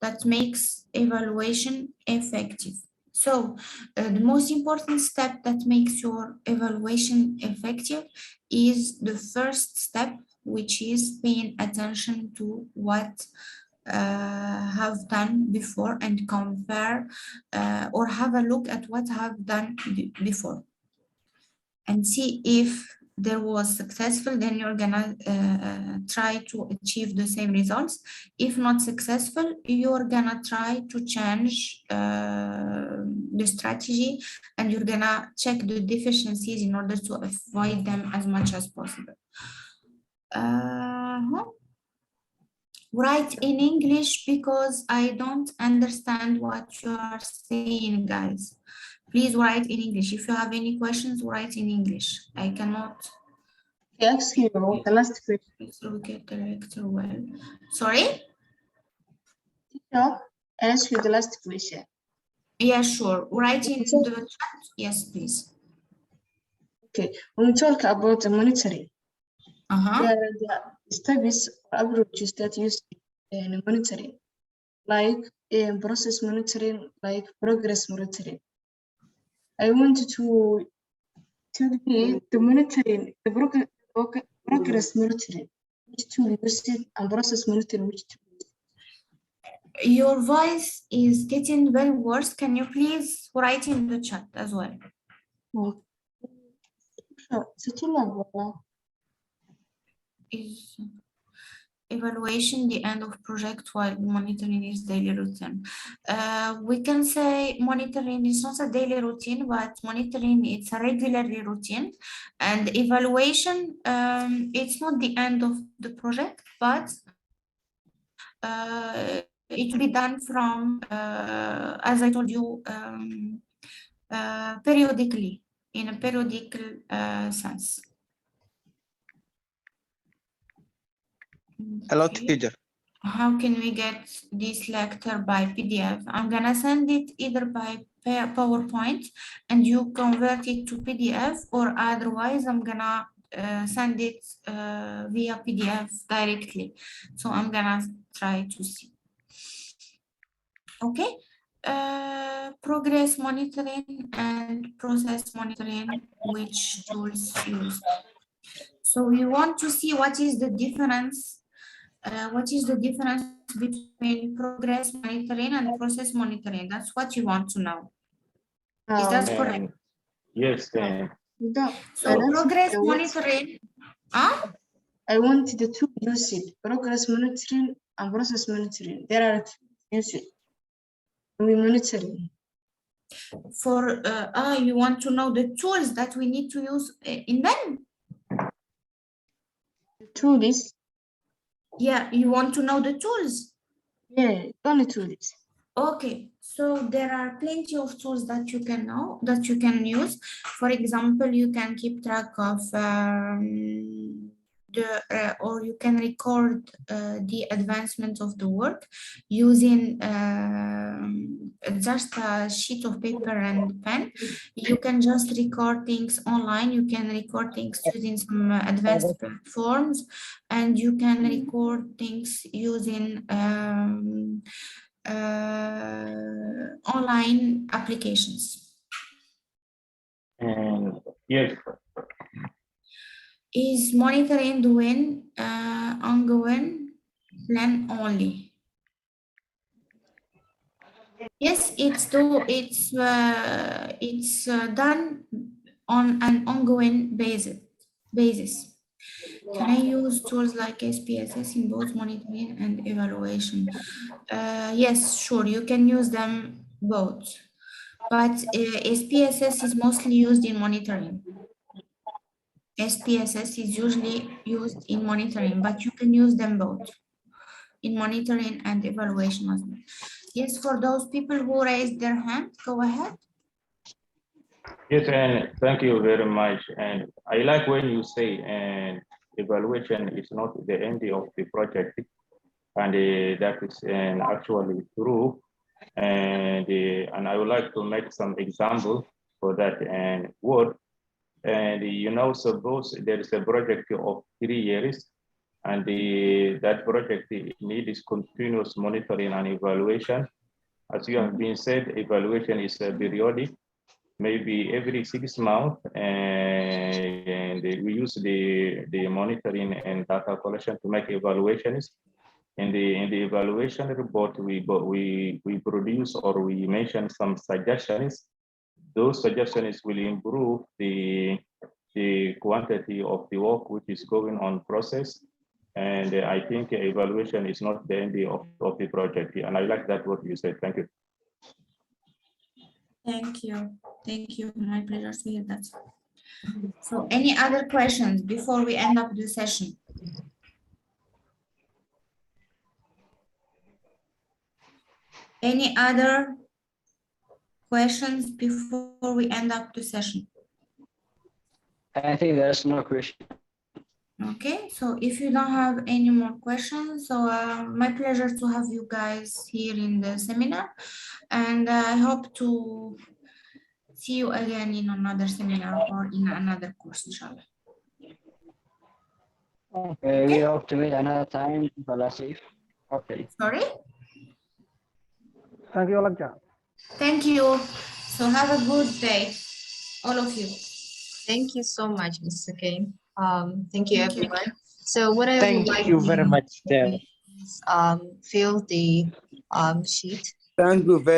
that makes evaluation effective? So the most important step that makes your evaluation effective is the first step, which is paying attention to what have done before and compare or have a look at what have done before and see if there was successful, then you're gonna try to achieve the same results. If not successful, you're gonna try to change the strategy, and you're gonna check the deficiencies in order to avoid them as much as possible. Write in English because I don't understand what you are saying, guys. Please write in English. If you have any questions, write in English. I cannot. Ask you the last question. Look at the lecture well. Sorry? No, ask you the last question. Yeah, sure. Write in the chat. Yes, please. Okay, when we talk about the monitoring, there are the studies or approaches that use in monitoring, like process monitoring, like progress monitoring. I wanted to be the monitoring, the progress monitoring, which tool use it, and process monitoring, which tool. Your voice is getting very worse. Can you please write in the chat as well? Is evaluation the end of project while monitoring is daily routine? We can say monitoring is not a daily routine, but monitoring it's a regularly routine, and evaluation it's not the end of the project, but it will be done from as I told you periodically, in a periodical sense. Hello, Okay. teacher. How can we get this lecture by PDF? I'm gonna send it either by PowerPoint and you convert it to PDF, or otherwise I'm gonna send it via PDF directly. So I'm gonna try to see. Okay. Progress monitoring and process monitoring, which tools used? So we want to see what is the difference. What is the difference between progress monitoring and process monitoring? That's what you want to know. Is that correct? Yes. So progress monitoring. I wanted the two use it, progress monitoring and process monitoring. There are two use it. We monitoring. For you want to know the tools that we need to use in them? The tools. Yeah, you want to know the tools? Yeah, only tools. Okay, so there are plenty of tools that you can know, that you can use. For example, you can keep track of or you can record the advancement of the work using just a sheet of paper and pen. You can just record things online. You can record things using some advanced platforms, and you can record things using online applications. And yes. Is monitoring doing ongoing plan only? Yes, it's done on an ongoing basis. Can I use tools like SPSS in both monitoring and evaluation? Yes, sure, you can use them both, but SPSS is mostly used in monitoring. SPSS is usually used in monitoring, but you can use them both in monitoring and evaluation as well. Yes, for those people who raised their hand, go ahead. Yes, and thank you very much. And I like when you say and evaluation is not the end of the project, and that is actually true. And I would like to make some example for that and word. And suppose there is a project of 3 years, and that project needs continuous monitoring and evaluation. As you have been said, evaluation is periodic, maybe every 6 months, and we use the monitoring and data collection to make evaluations. In the evaluation report, we produce or we mention some suggestions. Those suggestions will improve the quantity of the work which is going on process. And I think evaluation is not the end of the project. And I like that what you said. Thank you. Thank you. Thank you. My pleasure to hear that. So any other questions before we end up the session? Any other questions before we end up the session? I think there's no question. Okay, so if you don't have any more questions, so my pleasure to have you guys here in the seminar, and I hope to see you again in another seminar or in another course, inshallah. Okay, we hope to meet another time. Safe. Okay. Sorry? Thank you, Alakja. Thank you. So have a good day, all of you. Thank you so much, Mr. Kane. Thank you, Thank you. everyone. So what I would Thank like you very much, Steph. is fill the sheet. Thank you very